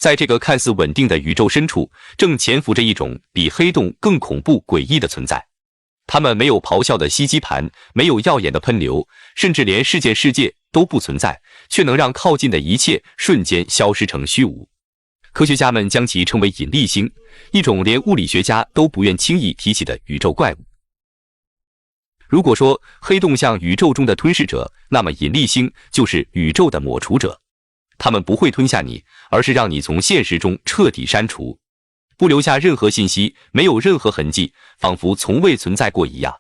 在这个看似稳定的宇宙深处，正潜伏着一种比黑洞更恐怖诡异的存在。它们没有咆哮的吸积盘，没有耀眼的喷流，甚至连事件世界都不存在，却能让靠近的一切瞬间消失成虚无。科学家们将其称为引力星，一种连物理学家都不愿轻易提起的宇宙怪物。如果说黑洞像宇宙中的吞噬者，那么引力星就是宇宙的抹除者。它们不会吞下你，而是让你从现实中彻底删除，不留下任何信息，没有任何痕迹，仿佛从未存在过一样。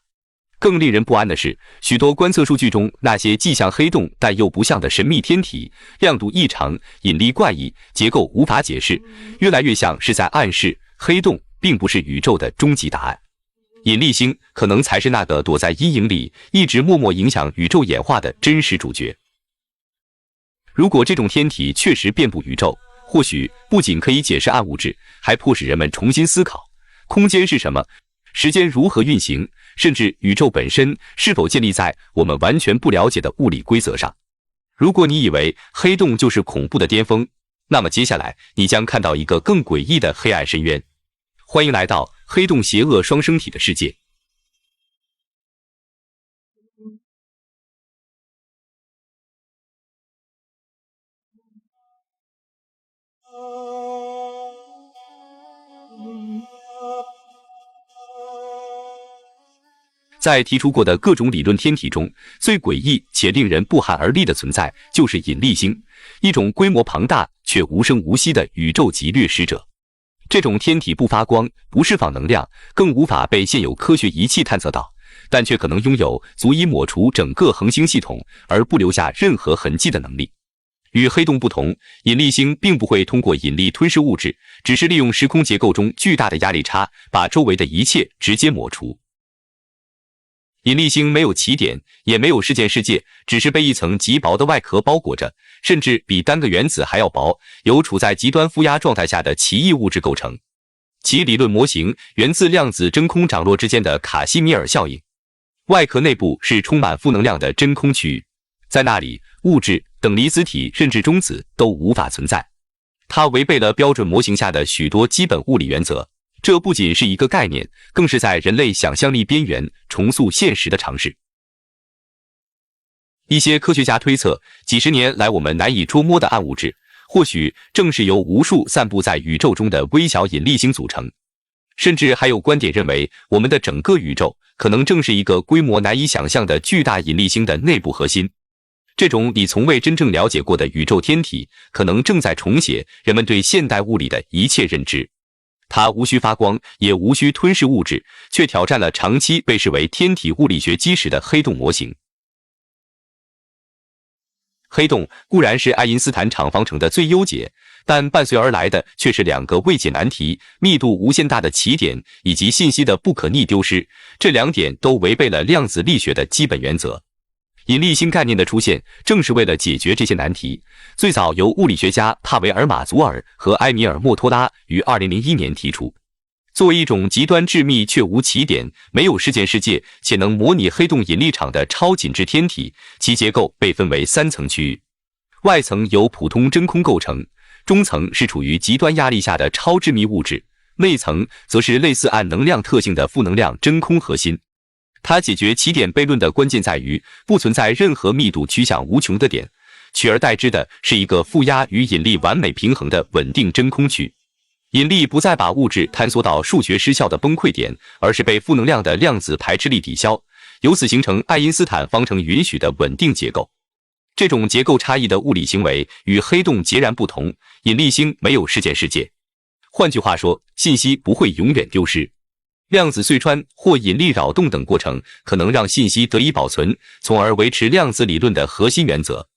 更令人不安的是，许多观测数据中那些既像黑洞但又不像的神秘天体，亮度异常，引力怪异，结构无法解释，越来越像是在暗示黑洞并不是宇宙的终极答案。引力星可能才是那个躲在阴影里，一直默默影响宇宙演化的真实主角。如果这种天体确实遍布宇宙，或许不仅可以解释暗物质，还迫使人们重新思考空间是什么，时间如何运行，甚至宇宙本身是否建立在我们完全不了解的物理规则上。如果你以为黑洞就是恐怖的巅峰，那么接下来你将看到一个更诡异的黑暗深渊。欢迎来到黑洞邪恶双生体的世界。在提出过的各种理论天体中，最诡异且令人不寒而栗的存在就是引力星，一种规模庞大却无声无息的宇宙级掠食者。这种天体不发光，不释放能量，更无法被现有科学仪器探测到，但却可能拥有足以抹除整个恒星系统而不留下任何痕迹的能力。与黑洞不同，引力星并不会通过引力吞噬物质，只是利用时空结构中巨大的压力差，把周围的一切直接抹除。引力星没有起点，也没有事件世界，只是被一层极薄的外壳包裹着，甚至比单个原子还要薄，由处在极端负压状态下的奇异物质构成。其理论模型源自量子真空涨落之间的卡西米尔效应。外壳内部是充满负能量的真空区域，在那里，物质、等离子体甚至中子都无法存在。它违背了标准模型下的许多基本物理原则。这不仅是一个概念，更是在人类想象力边缘重塑现实的尝试。一些科学家推测，几十年来我们难以捉摸的暗物质，或许正是由无数散布在宇宙中的微小引力星组成。甚至还有观点认为，我们的整个宇宙可能正是一个规模难以想象的巨大引力星的内部核心。这种你从未真正了解过的宇宙天体，可能正在重写人们对现代物理的一切认知。它无需发光，也无需吞噬物质，却挑战了长期被视为天体物理学基石的黑洞模型。黑洞固然是爱因斯坦场方程的最优解，但伴随而来的却是两个未解难题：密度无限大的起点以及信息的不可逆丢失。这两点都违背了量子力学的基本原则。引力星概念的出现，正是为了解决这些难题。最早由物理学家帕维尔·马祖尔和埃米尔·莫托拉于2001年提出。作为一种极端致密却无起点、没有事件世界且能模拟黑洞引力场的超紧致天体，其结构被分为3层区域。外层由普通真空构成，中层是处于极端压力下的超致密物质，内层则是类似暗能量特性的负能量真空核心。它解决起点悖论的关键在于，不存在任何密度趋向无穷的点，取而代之的是一个负压与引力完美平衡的稳定真空区。引力不再把物质坍缩到数学失效的崩溃点，而是被负能量的量子排斥力抵消，由此形成爱因斯坦方程允许的稳定结构。这种结构差异的物理行为与黑洞截然不同，引力星没有事件世界。换句话说，信息不会永远丢失。量子隧穿或引力扰动等过程可能让信息得以保存，从而维持量子理论的核心原则。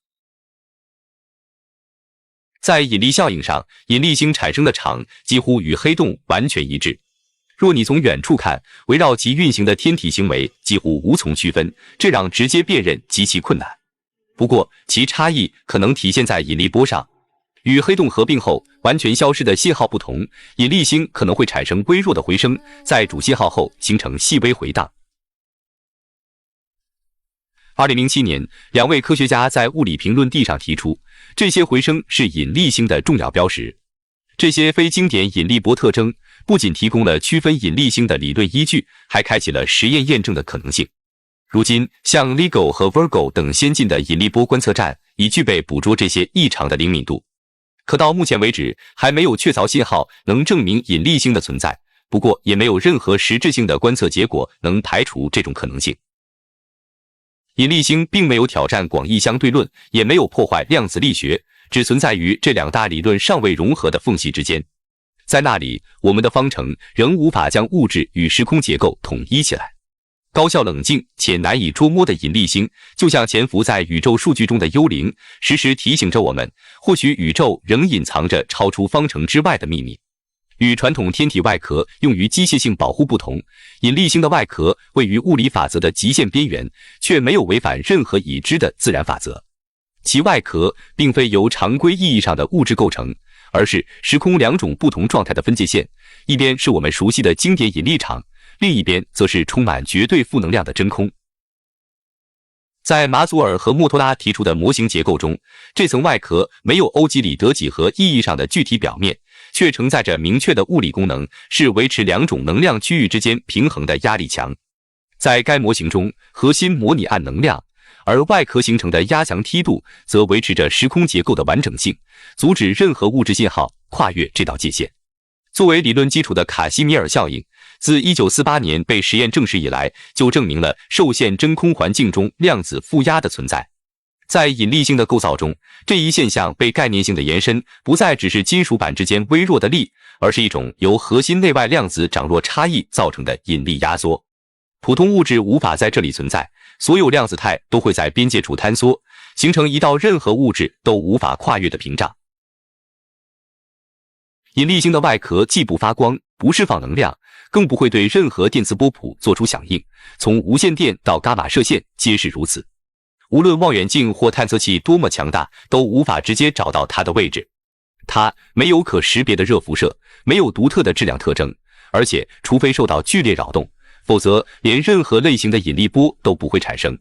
在引力效应上，引力星产生的场几乎与黑洞完全一致。若你从远处看，围绕其运行的天体行为几乎无从区分，这让直接辨认极其困难。不过，其差异可能体现在引力波上。与黑洞合并后完全消失的信号不同，引力星可能会产生微弱的回声，在主信号后形成细微回荡。2007年，2位科学家在物理评论地上提出，这些回声是引力星的重要标识。这些非经典引力波特征不仅提供了区分引力星的理论依据，还开启了实验验证的可能性。如今，像 LIGO 和 Virgo 等先进的引力波观测站已具备捕捉这些异常的灵敏度，可到目前为止还没有确凿信号能证明引力星的存在，不过也没有任何实质性的观测结果能排除这种可能性。引力星并没有挑战广义相对论，也没有破坏量子力学，只存在于这两大理论尚未融合的缝隙之间。在那里，我们的方程仍无法将物质与时空结构统一起来。高效冷静且难以捉摸的引力星，就像潜伏在宇宙数据中的幽灵，时时提醒着我们，或许宇宙仍隐藏着超出方程之外的秘密。与传统天体外壳用于机械性保护不同，引力星的外壳位于物理法则的极限边缘，却没有违反任何已知的自然法则。其外壳并非由常规意义上的物质构成，而是时空两种不同状态的分界线，一边是我们熟悉的经典引力场，另一边则是充满绝对负能量的真空。在马祖尔和莫托拉提出的模型结构中，这层外壳没有欧几里得几何意义上的具体表面，却承载着明确的物理功能，是维持两种能量区域之间平衡的压力墙。在该模型中，核心模拟暗能量，而外壳形成的压强梯度则维持着时空结构的完整性，阻止任何物质信号跨越这道界限。作为理论基础的卡西米尔效应，自1948年被实验证实以来，就证明了受限真空环境中量子负压的存在。在引力星的构造中，这一现象被概念性的延伸，不再只是金属板之间微弱的力，而是一种由核心内外量子涨弱差异造成的引力压缩。普通物质无法在这里存在，所有量子态都会在边界处坍缩，形成一道任何物质都无法跨越的屏障。引力星的外壳既不发光，不释放能量，更不会对任何电磁波谱做出响应，从无线电到伽马射线皆是如此。无论望远镜或探测器多么强大，都无法直接找到它的位置。它没有可识别的热辐射，没有独特的质量特征，而且除非受到剧烈扰动，否则连任何类型的引力波都不会产生。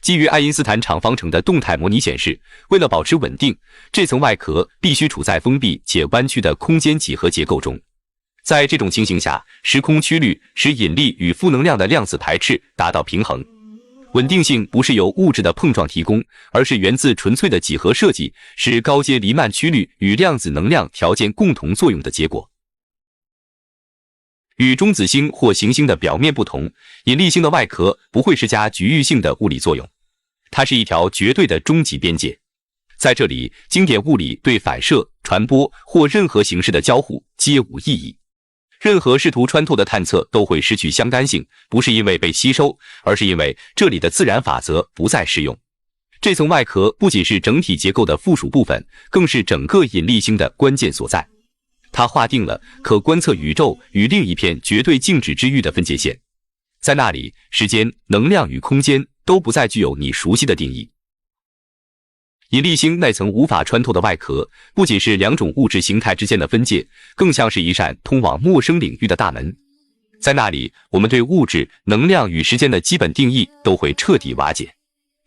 基于爱因斯坦场方程的动态模拟显示，为了保持稳定，这层外壳必须处在封闭且弯曲的空间几何结构中。在这种情形下，时空曲率使引力与负能量的量子排斥达到平衡。稳定性不是由物质的碰撞提供，而是源自纯粹的几何设计，是高阶黎曼曲率与量子能量条件共同作用的结果。与中子星或行星的表面不同，引力星的外壳不会施加局域性的物理作用，它是一条绝对的终极边界。在这里，经典物理对反射、传播或任何形式的交互皆无意义。任何试图穿透的探测都会失去相干性，不是因为被吸收，而是因为这里的自然法则不再适用。这层外壳不仅是整体结构的附属部分，更是整个引力星的关键所在。它划定了可观测宇宙与另一片绝对静止之域的分界线，在那里，时间、能量与空间都不再具有你熟悉的定义。引力星那层无法穿透的外壳，不仅是两种物质形态之间的分界，更像是一扇通往陌生领域的大门。在那里，我们对物质、能量与时间的基本定义都会彻底瓦解。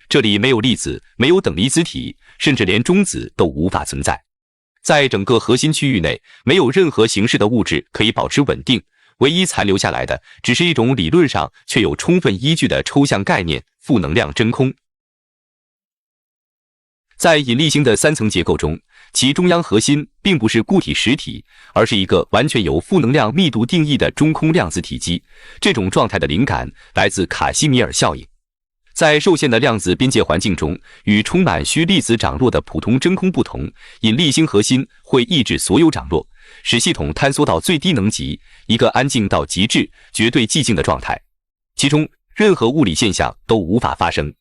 这里没有粒子，没有等离子体，甚至连中子都无法存在。在整个核心区域内，没有任何形式的物质可以保持稳定，唯一残留下来的只是一种理论上却有充分依据的抽象概念——负能量真空。在引力星的三层结构中，其中央核心并不是固体实体，而是一个完全由负能量密度定义的中空量子体积。这种状态的灵感来自卡西米尔效应。在受限的量子边界环境中，与充满虚粒子涨落的普通真空不同，引力星核心会抑制所有涨落，使系统坍缩到最低能级，一个安静到极致、绝对寂静的状态，其中任何物理现象都无法发生。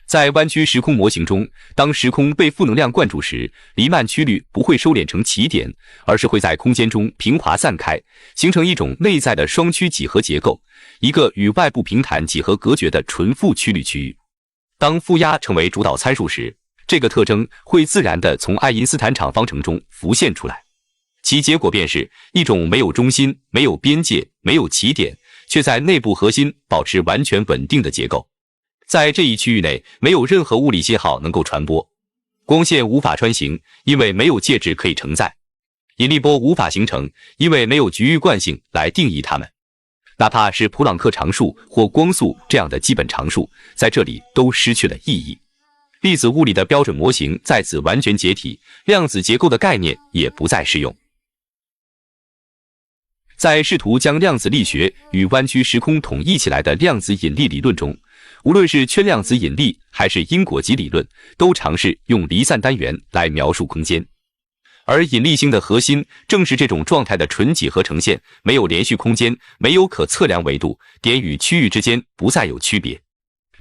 在弯曲时空模型中，当时空被负能量灌注时，黎曼曲率不会收敛成起点，而是会在空间中平滑散开，形成一种内在的双曲几何结构，一个与外部平坦几何隔绝的纯负曲率区域。当负压成为主导参数时，这个特征会自然地从爱因斯坦场方程中浮现出来，其结果便是一种没有中心、没有边界、没有起点，却在内部核心保持完全稳定的结构。在这一区域内，没有任何物理信号能够传播，光线无法穿行，因为没有介质可以承载。引力波无法形成，因为没有局域惯性来定义它们。哪怕是普朗克常数或光速这样的基本常数，在这里都失去了意义。粒子物理的标准模型在此完全解体，量子结构的概念也不再适用。在试图将量子力学与弯曲时空统一起来的量子引力理论中，无论是圈量子引力还是因果极理论，都尝试用离散单元来描述空间。而引力星的核心正是这种状态的纯几何呈现，没有连续空间，没有可测量维度，点与区域之间不再有区别。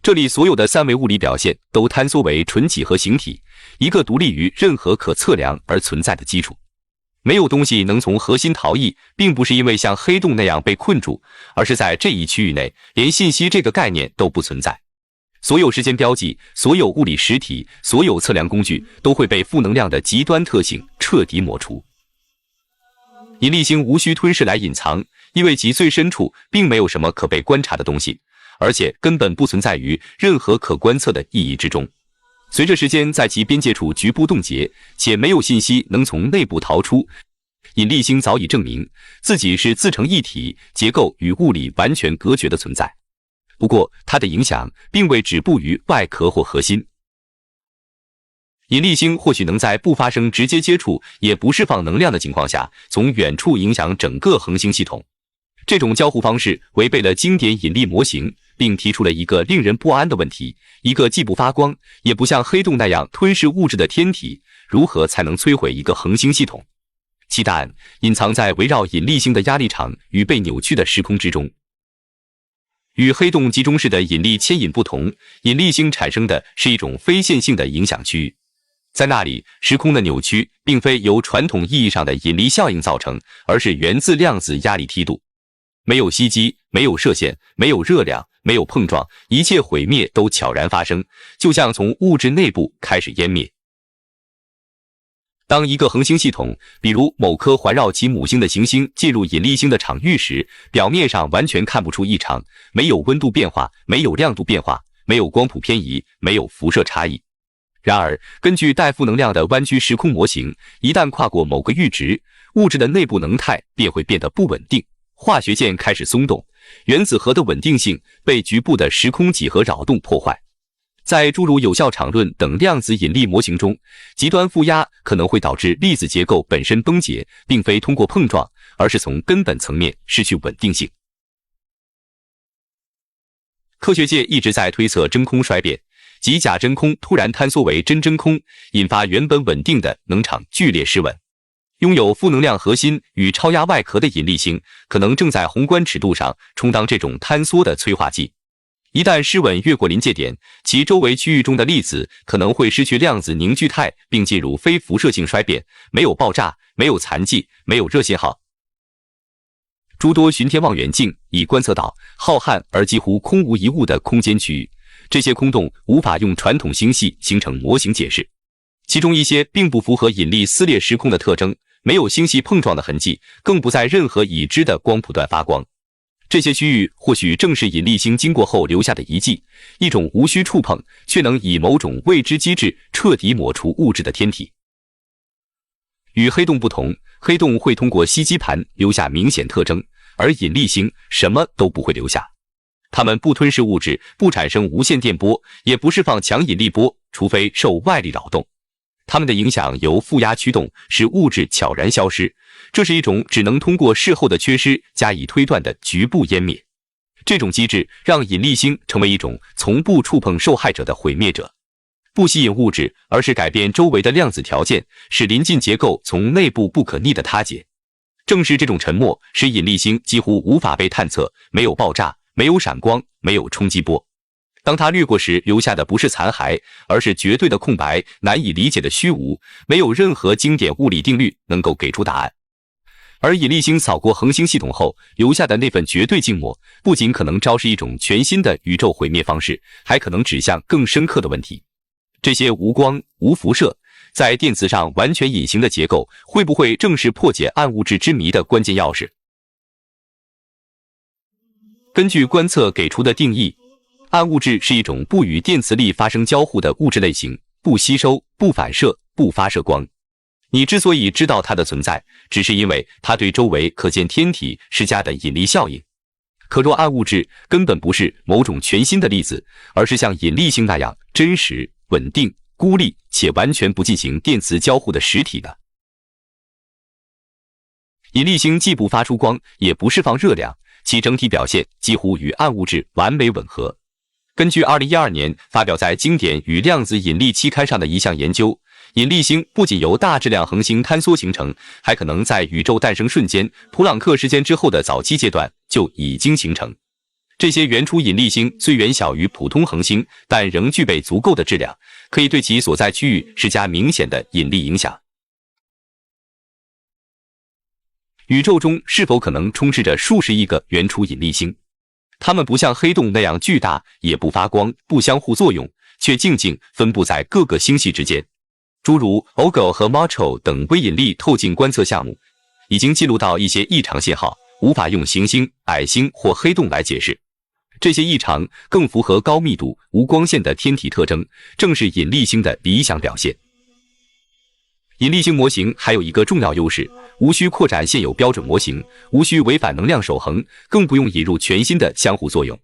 这里所有的三维物理表现都坍缩为纯几何形体，一个独立于任何可测量而存在的基础。没有东西能从核心逃逸，并不是因为像黑洞那样被困住，而是在这一区域内，连信息这个概念都不存在。所有时间标记、所有物理实体、所有测量工具都会被负能量的极端特性彻底抹除。引力星无需吞噬来隐藏，因为其最深处并没有什么可被观察的东西，而且根本不存在于任何可观测的意义之中。随着时间在其边界处局部冻结，且没有信息能从内部逃出，引力星早已证明自己是自成一体、结构与物理完全隔绝的存在。不过，它的影响并未止步于外壳或核心。引力星或许能在不发生直接接触，也不释放能量的情况下，从远处影响整个恒星系统。这种交互方式违背了经典引力模型，并提出了一个令人不安的问题：一个既不发光，也不像黑洞那样吞噬物质的天体，如何才能摧毁一个恒星系统？其答案隐藏在围绕引力星的压力场与被扭曲的时空之中。与黑洞集中式的引力牵引不同，引力星产生的是一种非线性的影响区域。在那里，时空的扭曲并非由传统意义上的引力效应造成，而是源自量子压力梯度。没有吸积，没有射线，没有热量，没有碰撞，一切毁灭都悄然发生，就像从物质内部开始湮灭。当一个恒星系统，比如某颗环绕其母星的行星进入引力星的场域时，表面上完全看不出异常，没有温度变化，没有亮度变化，没有光谱偏移，没有辐射差异。然而，根据带负能量的弯曲时空模型，一旦跨过某个阈值，物质的内部能态便会变得不稳定，化学键开始松动，原子核的稳定性被局部的时空几何扰动破坏。在诸如有效场论等量子引力模型中，极端负压可能会导致粒子结构本身崩解，并非通过碰撞，而是从根本层面失去稳定性。科学界一直在推测真空衰变，即假真空突然坍缩为真真空，引发原本稳定的能场剧烈失稳。拥有负能量核心与超压外壳的引力星，可能正在宏观尺度上充当这种坍缩的催化剂。一旦失稳越过临界点，其周围区域中的粒子可能会失去量子凝聚态，并进入非辐射性衰变，没有爆炸，没有残迹，没有热信号。诸多巡天望远镜已观测到浩瀚而几乎空无一物的空间区域，这些空洞无法用传统星系形成模型解释，其中一些并不符合引力撕裂时空的特征，没有星系碰撞的痕迹，更不在任何已知的光谱段发光。这些区域或许正是引力星经过后留下的遗迹，一种无需触碰却能以某种未知机制彻底抹除物质的天体。与黑洞不同，黑洞会通过吸积盘留下明显特征，而引力星什么都不会留下。它们不吞噬物质，不产生无线电波，也不释放强引力波，除非受外力扰动。它们的影响由负压驱动，使物质悄然消失，这是一种只能通过事后的缺失加以推断的局部湮灭。这种机制让引力星成为一种从不触碰受害者的毁灭者，不吸引物质，而是改变周围的量子条件，使临近结构从内部不可逆的塌解。正是这种沉默，使引力星几乎无法被探测，没有爆炸，没有闪光，没有冲击波。当它掠过时，留下的不是残骸，而是绝对的空白，难以理解的虚无，没有任何经典物理定律能够给出答案。而引力星扫过恒星系统后留下的那份绝对静默，不仅可能昭示一种全新的宇宙毁灭方式，还可能指向更深刻的问题：这些无光、无辐射，在电磁上完全隐形的结构，会不会正是破解暗物质之谜的关键钥匙？根据观测给出的定义，暗物质是一种不与电磁力发生交互的物质类型，不吸收、不反射、不发射光。你之所以知道它的存在，只是因为它对周围可见天体施加的引力效应。可若暗物质根本不是某种全新的粒子，而是像引力星那样真实、稳定、孤立且完全不进行电磁交互的实体呢？引力星既不发出光，也不释放热量，其整体表现几乎与暗物质完美吻合。根据2012年发表在经典与量子引力期刊上的一项研究，引力星不仅由大质量恒星坍缩形成，还可能在宇宙诞生瞬间普朗克时间之后的早期阶段就已经形成。这些原初引力星虽远小于普通恒星，但仍具备足够的质量，可以对其所在区域施加明显的引力影响。宇宙中是否可能充斥着数十亿个原初引力星？它们不像黑洞那样巨大，也不发光，不相互作用，却静静分布在各个星系之间。诸如 OGO 和 MACHO 等微引力透镜观测项目已经记录到一些异常信号，无法用行星、矮星或黑洞来解释。这些异常更符合高密度、无光线的天体特征，正是引力星的理想表现。引力星模型还有一个重要优势，无需扩展现有标准模型，无需违反能量守恒，更不用引入全新的相互作用。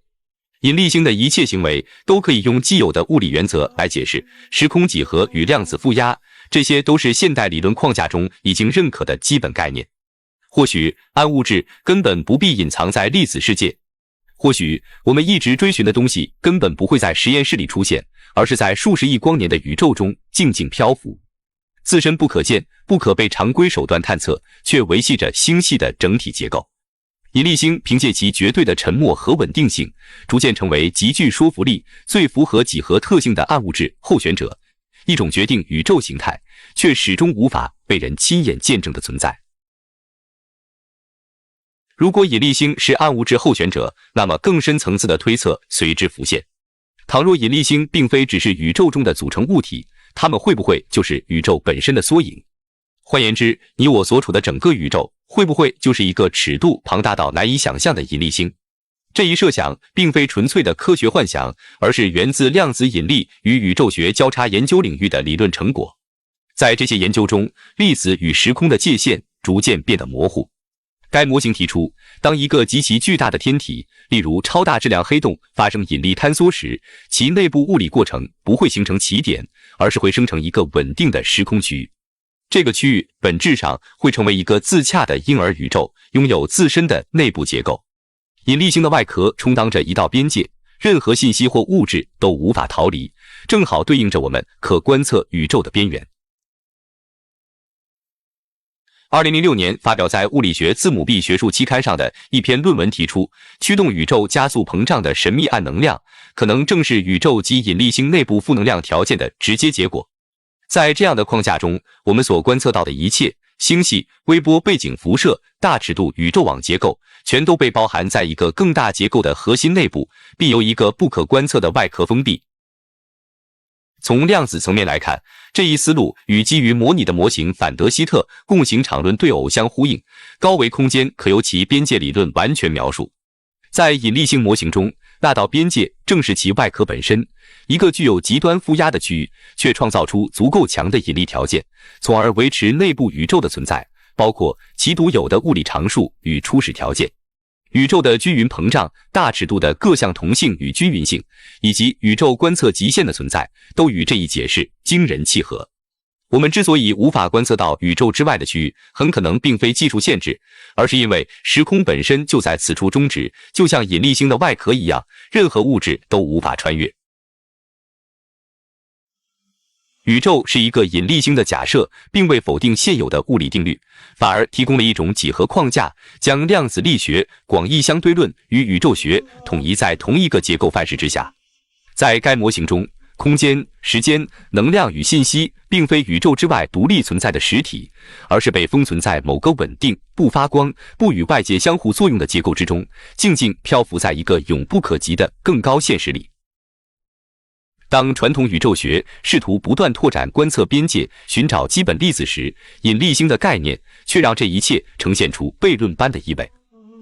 引力星的一切行为都可以用既有的物理原则来解释，时空几何与量子负压，这些都是现代理论框架中已经认可的基本概念。或许暗物质根本不必隐藏在粒子世界，或许我们一直追寻的东西根本不会在实验室里出现，而是在数十亿光年的宇宙中静静漂浮。自身不可见，不可被常规手段探测，却维系着星系的整体结构。引力星凭借其绝对的沉默和稳定性，逐渐成为极具说服力、最符合几何特性的暗物质候选者，一种决定宇宙形态，却始终无法被人亲眼见证的存在。如果引力星是暗物质候选者，那么更深层次的推测随之浮现。倘若引力星并非只是宇宙中的组成物体，它们会不会就是宇宙本身的缩影？换言之，你我所处的整个宇宙会不会就是一个尺度庞大到难以想象的引力星？这一设想并非纯粹的科学幻想，而是源自量子引力与宇宙学交叉研究领域的理论成果。在这些研究中，粒子与时空的界限逐渐变得模糊。该模型提出，当一个极其巨大的天体，例如超大质量黑洞发生引力坍缩时，其内部物理过程不会形成起点，而是会生成一个稳定的时空区域。这个区域本质上会成为一个自洽的婴儿宇宙，拥有自身的内部结构。引力星的外壳充当着一道边界，任何信息或物质都无法逃离，正好对应着我们可观测宇宙的边缘。2006年发表在物理学字母 B 学术期刊上的一篇论文提出，驱动宇宙加速膨胀的神秘暗能量，可能正是宇宙及引力星内部负能量条件的直接结果。在这样的框架中，我们所观测到的一切，星系、微波背景辐射、大尺度宇宙网结构，全都被包含在一个更大结构的核心内部，并由一个不可观测的外壳封闭。从量子层面来看，这一思路与基于模拟的模型反德希特共形场论对偶相呼应，高维空间可由其边界理论完全描述。在引力性模型中，那道边界正是其外壳本身，一个具有极端负压的区域，却创造出足够强的引力条件，从而维持内部宇宙的存在，包括其独有的物理常数与初始条件。宇宙的均匀膨胀、大尺度的各项同性与均匀性，以及宇宙观测极限的存在，都与这一解释惊人契合。我们之所以无法观测到宇宙之外的区域，很可能并非技术限制，而是因为时空本身就在此处终止，就像引力星的外壳一样，任何物质都无法穿越。宇宙是一个引力星的假设，并未否定现有的物理定律，反而提供了一种几何框架，将量子力学、广义相对论与宇宙学统一在同一个结构范式之下。在该模型中，空间、时间、能量与信息并非宇宙之外独立存在的实体，而是被封存在某个稳定、不发光、不与外界相互作用的结构之中，静静漂浮在一个永不可及的更高现实里。当传统宇宙学试图不断拓展观测边界，寻找基本粒子时，引力星的概念却让这一切呈现出悖论般的意味。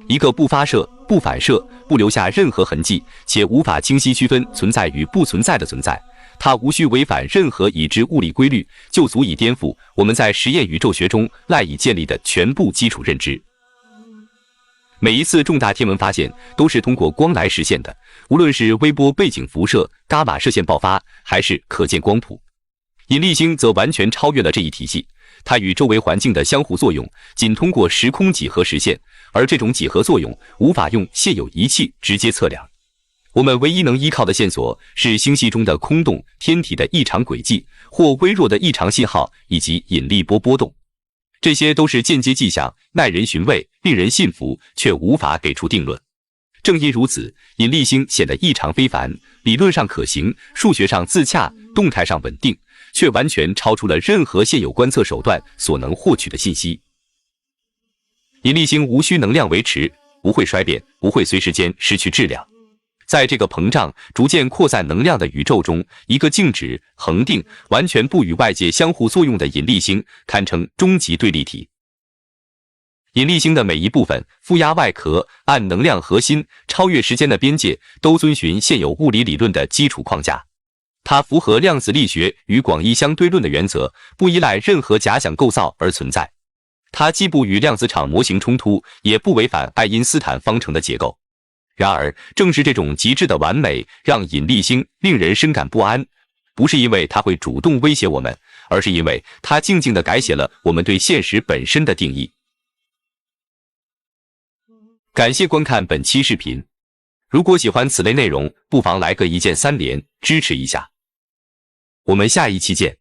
一个不发射、不反射、不留下任何痕迹，且无法清晰区分存在与不存在的存在，它无需违反任何已知物理规律，就足以颠覆我们在实验宇宙学中赖以建立的全部基础认知。每一次重大天文发现都是通过光来实现的，无论是微波背景辐射、伽马射线爆发，还是可见光谱。引力星则完全超越了这一体系，它与周围环境的相互作用仅通过时空几何实现，而这种几何作用无法用现有仪器直接测量。我们唯一能依靠的线索是星系中的空洞、天体的异常轨迹或微弱的异常信号以及引力波波动。这些都是间接迹象，耐人寻味，令人信服，却无法给出定论。正因如此，引力星显得异常非凡，理论上可行，数学上自洽，动态上稳定，却完全超出了任何现有观测手段所能获取的信息。引力星无需能量维持，不会衰变，不会随时间失去质量。在这个膨胀、逐渐扩散能量的宇宙中，一个静止、恒定、完全不与外界相互作用的引力星，堪称终极对立体。引力星的每一部分，负压外壳、暗能量核心、超越时间的边界，都遵循现有物理理论的基础框架。它符合量子力学与广义相对论的原则，不依赖任何假想构造而存在。它既不与量子场模型冲突，也不违反爱因斯坦方程的结构。然而，正是这种极致的完美，让引力星令人深感不安，不是因为它会主动威胁我们，而是因为它静静地改写了我们对现实本身的定义。感谢观看本期视频，如果喜欢此类内容，不妨来个一键3连，支持一下。我们下一期见。